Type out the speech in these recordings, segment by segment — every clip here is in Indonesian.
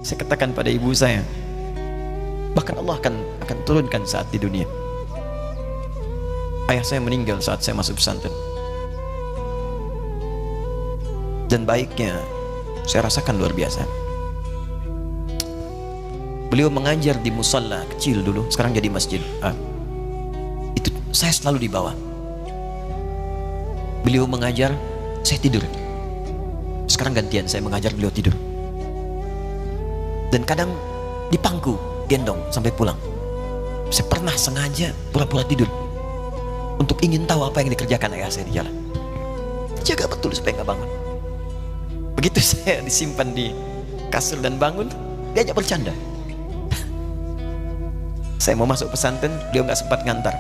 Saya katakan pada ibu saya, bahkan Allah akan turunkan saat di dunia. Ayah saya meninggal saat saya masuk pesantren, dan baiknya saya rasakan luar biasa. Beliau mengajar di musalla kecil dulu, sekarang jadi masjid. Itu saya selalu di bawah. Beliau mengajar, saya tidur. Sekarang gantian, saya mengajar, beliau tidur. Dan kadang di pangku, gendong sampai pulang. Saya pernah sengaja pura-pura tidur untuk ingin tahu apa yang dikerjakan ayah saya di jalan. Jaga betul supaya nggak bangun. Begitu saya disimpan di kasur dan bangun, diajak bercanda. Saya mau masuk pesantren, beliau nggak sempat ngantar.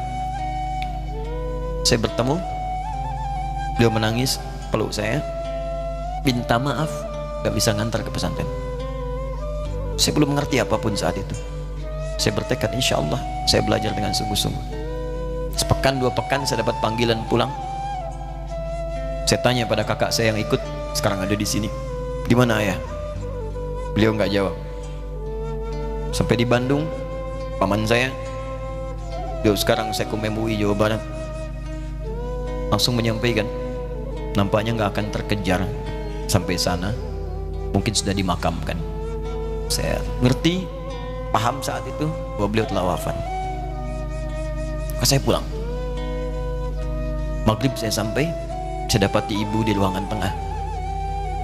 Saya bertemu, beliau menangis, peluk saya, minta maaf, nggak bisa ngantar ke pesantren. Saya belum mengerti apapun saat itu. Saya bertekad, insya Allah saya belajar dengan sungguh-sungguh. Sepekan, 2 pekan saya dapat panggilan pulang. Saya tanya pada kakak saya yang ikut, sekarang ada di sini. Di mana ayah? Beliau nggak jawab. Sampai di Bandung, paman saya, beliau sekarang Sekum MUI Jawa Barat, langsung menyampaikan, nampaknya nggak akan terkejar sampai sana, mungkin sudah dimakamkan. Saya ngerti, paham saat itu bahwa beliau telah wafat. Maka saya pulang. Maghrib saya sampai, saya dapati ibu di ruangan tengah.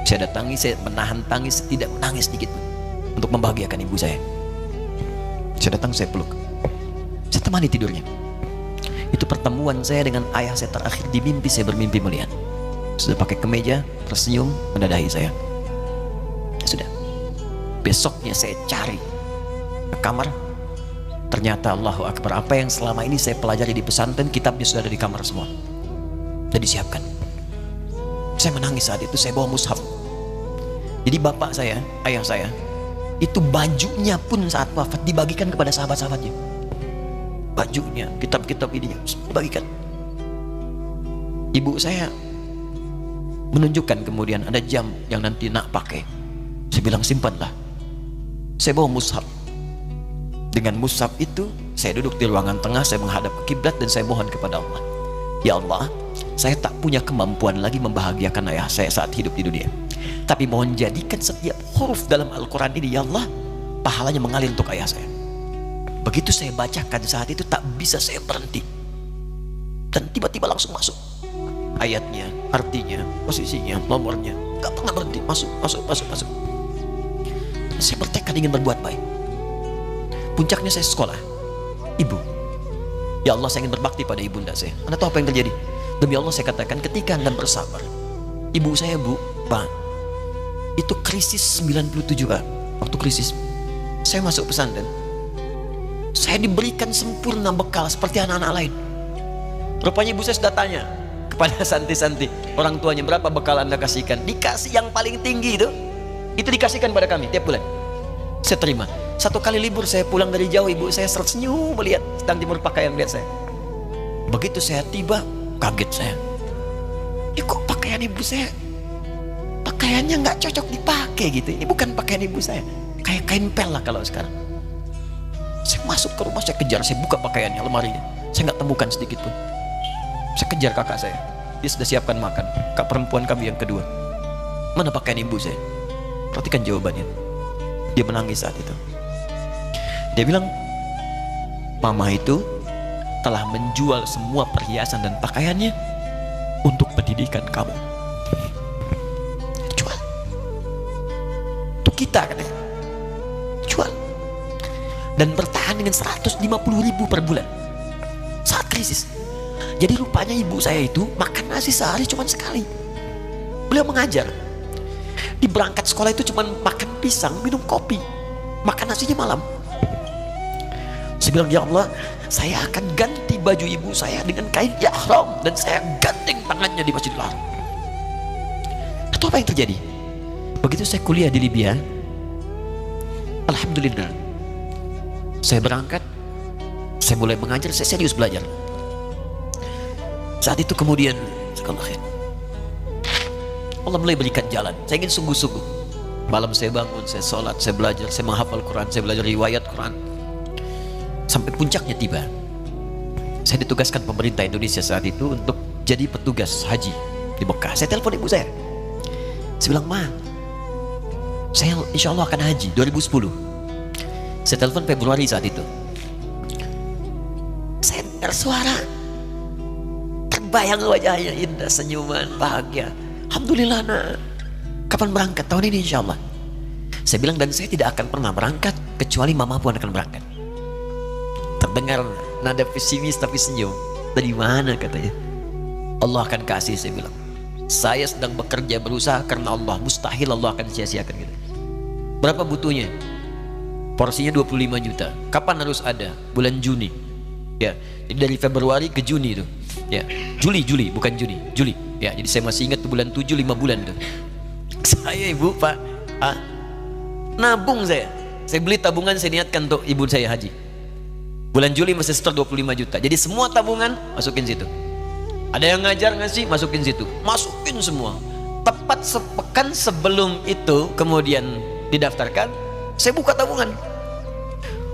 Saya datangi, saya menahan tangis, tidak menangis sedikit pun, untuk membahagiakan ibu saya. Saya datang, saya peluk, saya temani tidurnya. Itu pertemuan saya dengan ayah saya terakhir di mimpi. Saya bermimpi melihat sudah pakai kemeja, tersenyum, mendadahi saya. Sudah. Besoknya saya cari ke kamar, ternyata Allahu Akbar, apa yang selama ini saya pelajari di pesantren, kitabnya sudah ada di kamar semua, sudah disiapkan. Saya menangis saat itu. Saya bawa mushaf. Jadi bapak saya, ayah saya, itu bajunya pun saat wafat dibagikan kepada sahabat-sahabatnya. Bajunya, kitab-kitab ini dibagikan. Ibu saya menunjukkan kemudian ada jam yang nanti nak pakai. Saya bilang simpanlah. Saya bawa mushaf. Dengan mushaf itu saya duduk di ruangan tengah, saya menghadap ke kiblat dan saya mohon kepada Allah, ya Allah, saya tak punya kemampuan lagi membahagiakan ayah saya saat hidup di dunia, tapi mohon jadikan setiap huruf dalam Al-Quran ini, ya Allah, pahalanya mengalir untuk ayah saya. Begitu saya bacakan saat itu, tak bisa saya berhenti, dan tiba-tiba langsung masuk ayatnya, artinya, posisinya, nomornya, gak pernah berhenti, masuk. Saya bertekad ingin berbuat baik. Puncaknya saya sekolah. Ibu, ya Allah, saya ingin berbakti pada ibunda saya. Anda tahu apa yang terjadi? Demi Allah saya katakan, ketika Anda bersabar, ibu saya, Bu, Pak, itu krisis 97 Pak. Waktu krisis saya masuk pesantren, saya diberikan sempurna bekal seperti anak-anak lain. Rupanya ibu saya sudah tanya kepada santi-santi, orang tuanya, berapa bekal Anda kasihkan? Dikasih yang paling tinggi itu dikasihkan pada kami tiap bulan. Saya terima. Satu kali libur saya pulang dari jauh, ibu saya tersenyum melihat, sedang timur pakaian melihat saya. Begitu saya tiba, kaget saya. Ini kok pakaian ibu saya, pakaiannya nggak cocok dipakai gitu. Ini bukan pakaian ibu saya, kayak kain pel lah kalau sekarang. Saya masuk ke rumah, saya kejar, saya buka pakaiannya, lemarinya, saya nggak temukan sedikit pun. Saya kejar kakak saya, dia sudah siapkan makan. Kak perempuan kami yang kedua, mana pakaian ibu saya? Perhatikan jawabannya. Dia menangis saat itu. Dia bilang, mama itu telah menjual semua perhiasan dan pakaiannya untuk pendidikan kamu. Jual. Untuk kita kan ya, jual. Dan bertahan dengan 150.000 per bulan saat krisis. Jadi rupanya ibu saya itu makan nasi sehari cuma sekali. Beliau mengajar, di berangkat sekolah itu cuma makan pisang, minum kopi, makan nasinya malam. Saya bilang, ya Allah, saya akan ganti baju ibu saya dengan kain ihram dan saya gandeng tangannya di Masjidil Haram. Atau apa yang terjadi? Begitu saya kuliah di Libya, alhamdulillah, saya berangkat, saya mulai mengajar, saya serius belajar. Saat itu kemudian Allah mulai berikan jalan. Saya ingin sungguh-sungguh. Malam saya bangun, saya sholat, saya belajar, saya menghafal Quran, saya belajar riwayat Quran. Sampai puncaknya tiba. Saya ditugaskan pemerintah Indonesia saat itu untuk jadi petugas haji di Mekah. Saya telepon ibu saya. Saya bilang, Ma, saya insya Allah akan haji 2010. Saya telepon Februari saat itu. Saya dengar suara, terbayang wajahnya, indah, senyuman, bahagia. Alhamdulillah, nak. Kapan berangkat? Tahun ini insya Allah. Saya bilang, dan saya tidak akan pernah berangkat kecuali mama pun akan berangkat. Terdengar nada pesimis tapi senyum. Dari mana katanya? Allah akan kasih, saya bilang. Saya sedang bekerja, berusaha karena Allah. Mustahil Allah akan sia-siakan gitu. Berapa butuhnya? Porsinya 25 juta. Kapan harus ada? Bulan Juni. Ya, jadi dari Februari ke Juni itu. Ya, Juli bukan Juni, Juli. Ya, jadi saya masih ingat bulan 7, 5 bulan itu. Saya ibu, Pak, nabung saya beli tabungan, saya niatkan untuk ibu saya haji. Bulan Juli masih setor 25 juta. Jadi semua tabungan masukin situ. Ada yang ngajar ngasih, masukin situ. Masukin semua. Tepat sepekan sebelum itu kemudian didaftarkan, saya buka tabungan.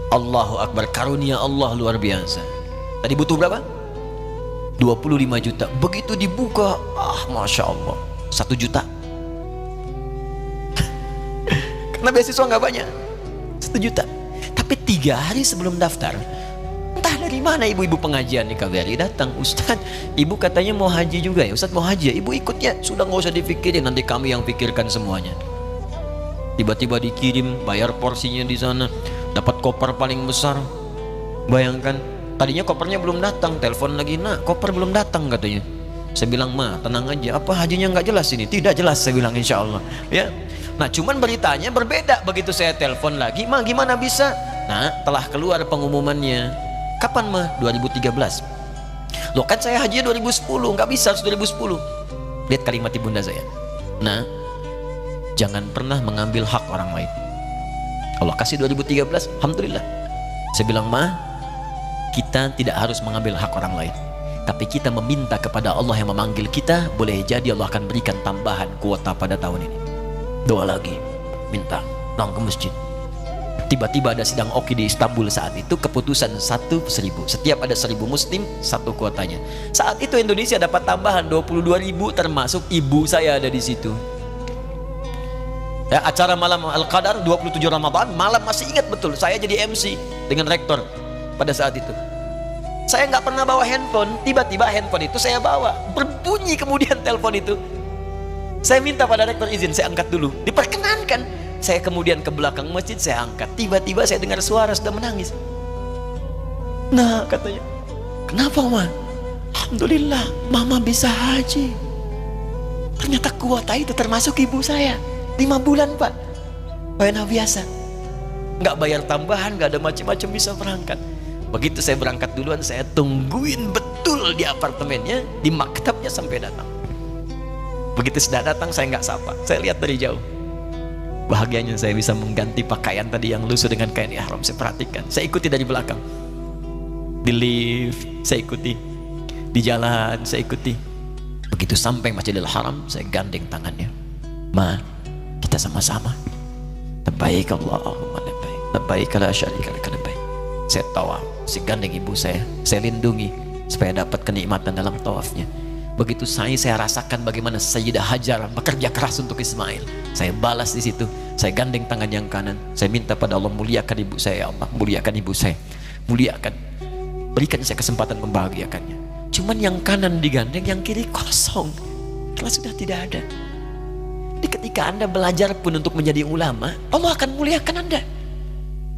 Allahu Akbar, karunia Allah luar biasa. Tadi butuh berapa? 25 juta. Begitu dibuka, Masya Allah, 1 juta. Karena beasiswa nggak banyak, 1 juta. Tapi 3 hari sebelum daftar, entah dari mana ibu-ibu pengajian di KBRI datang. Ustadz, ibu katanya mau haji juga ya? Ustadz mau haji ya? Ibu ikutnya. Sudah nggak usah dipikirin, nanti kami yang pikirkan semuanya. Tiba-tiba dikirim, bayar porsinya di sana, dapat koper paling besar. Bayangkan, tadinya kopernya belum datang, telepon lagi, nak, koper belum datang katanya. Saya bilang, Ma, tenang aja, apa hajinya nggak jelas ini? Tidak jelas, saya bilang, insya Allah. Ya. Nah, cuman beritanya berbeda. Begitu saya telepon lagi, Ma, gimana bisa? Nah, telah keluar pengumumannya. Kapan, Ma? 2013. Loh, kan saya haji 2010, nggak bisa, harus 2010. Lihat kalimat ibunda saya. Nah, jangan pernah mengambil hak orang lain. Allah kasih 2013, alhamdulillah. Saya bilang, Ma, kita tidak harus mengambil hak orang lain, tapi kita meminta kepada Allah yang memanggil kita. Boleh jadi Allah akan berikan tambahan kuota pada tahun ini. Doa lagi, minta, datang ke masjid. Tiba-tiba ada sidang Oki di Istanbul saat itu, keputusan 1.000. Setiap ada 1.000 muslim, 1 kuotanya. Saat itu Indonesia dapat tambahan 22.000, termasuk ibu saya ada di situ. Ya, acara malam Al-Qadar 27 Ramadan, malam masih ingat betul, saya jadi MC dengan rektor pada saat itu. Saya nggak pernah bawa handphone, tiba-tiba handphone itu saya bawa, berbunyi kemudian telepon itu. Saya minta pada rektor izin, saya angkat dulu, diperkenankan. Saya kemudian ke belakang masjid, saya angkat. Tiba-tiba saya dengar suara sudah menangis. Nah, katanya, kenapa, Ma? Alhamdulillah, Mama bisa haji. Ternyata kuota itu termasuk ibu saya. 5 bulan, Pak. Bayar biasa. Nggak bayar tambahan, nggak ada macam-macam, bisa berangkat. Begitu saya berangkat duluan, saya tungguin betul di apartemennya, di maktabnya sampai datang. Begitu sudah datang, saya nggak sapa, saya lihat dari jauh. Bahagianya saya bisa mengganti pakaian tadi yang lusuh dengan kain ihram. Saya perhatikan, saya ikuti dari belakang. Di lift, saya ikuti. Di jalan, saya ikuti. Begitu sampai Masjidil Haram, saya gandeng tangannya. Ma, kita sama-sama. Labbaik Allahumma labbaik. Labbaik la syarika laka labbaik. Saya tawaf, saya gandeng ibu saya lindungi supaya dapat kenikmatan dalam tawafnya. Begitu saya rasakan bagaimana Sayyidah Hajar bekerja keras untuk Ismail. Saya balas di situ. Saya gandeng tangan yang kanan. Saya minta pada Allah, muliakan ibu saya, ya Allah, muliakan ibu saya, muliakan, berikan saya kesempatan membahagiakannya. Cuman yang kanan digandeng, yang kiri kosong, karena sudah tidak ada. Jadi ketika Anda belajar pun untuk menjadi ulama, Allah akan muliakan Anda.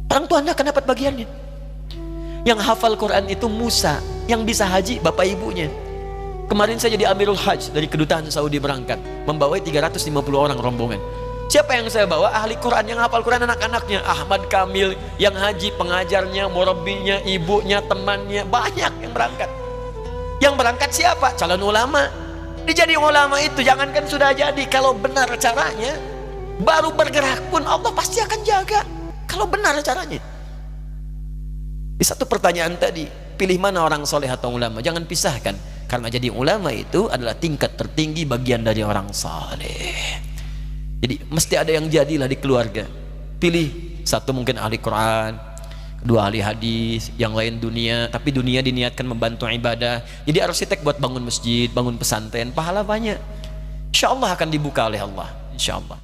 Orang tua Anda akan dapat bagiannya. Yang hafal Quran itu Musa, yang bisa haji bapak ibunya. Kemarin saya jadi Amirul Hajj dari kedutaan Saudi berangkat, membawa 350 orang rombongan. Siapa yang saya bawa? Ahli Quran yang hafal Quran, anak-anaknya. Ahmad Kamil yang haji, pengajarnya, murabbinya, ibunya, temannya, banyak yang berangkat. Yang berangkat siapa? Calon ulama. Dijadi ulama itu jangankan sudah jadi, kalau benar caranya, baru bergerak pun Allah pasti akan jaga. Kalau benar caranya. Di satu pertanyaan tadi, pilih mana orang soleh atau ulama? Jangan pisahkan. Karena jadi ulama itu adalah tingkat tertinggi bagian dari orang saleh. Jadi mesti ada yang jadilah di keluarga. Pilih satu mungkin ahli Quran, kedua ahli hadis, yang lain dunia, tapi dunia diniatkan membantu ibadah. Jadi arsitek buat bangun masjid, bangun pesantren, pahala banyak. Insya Allah akan dibuka oleh Allah, insya Allah.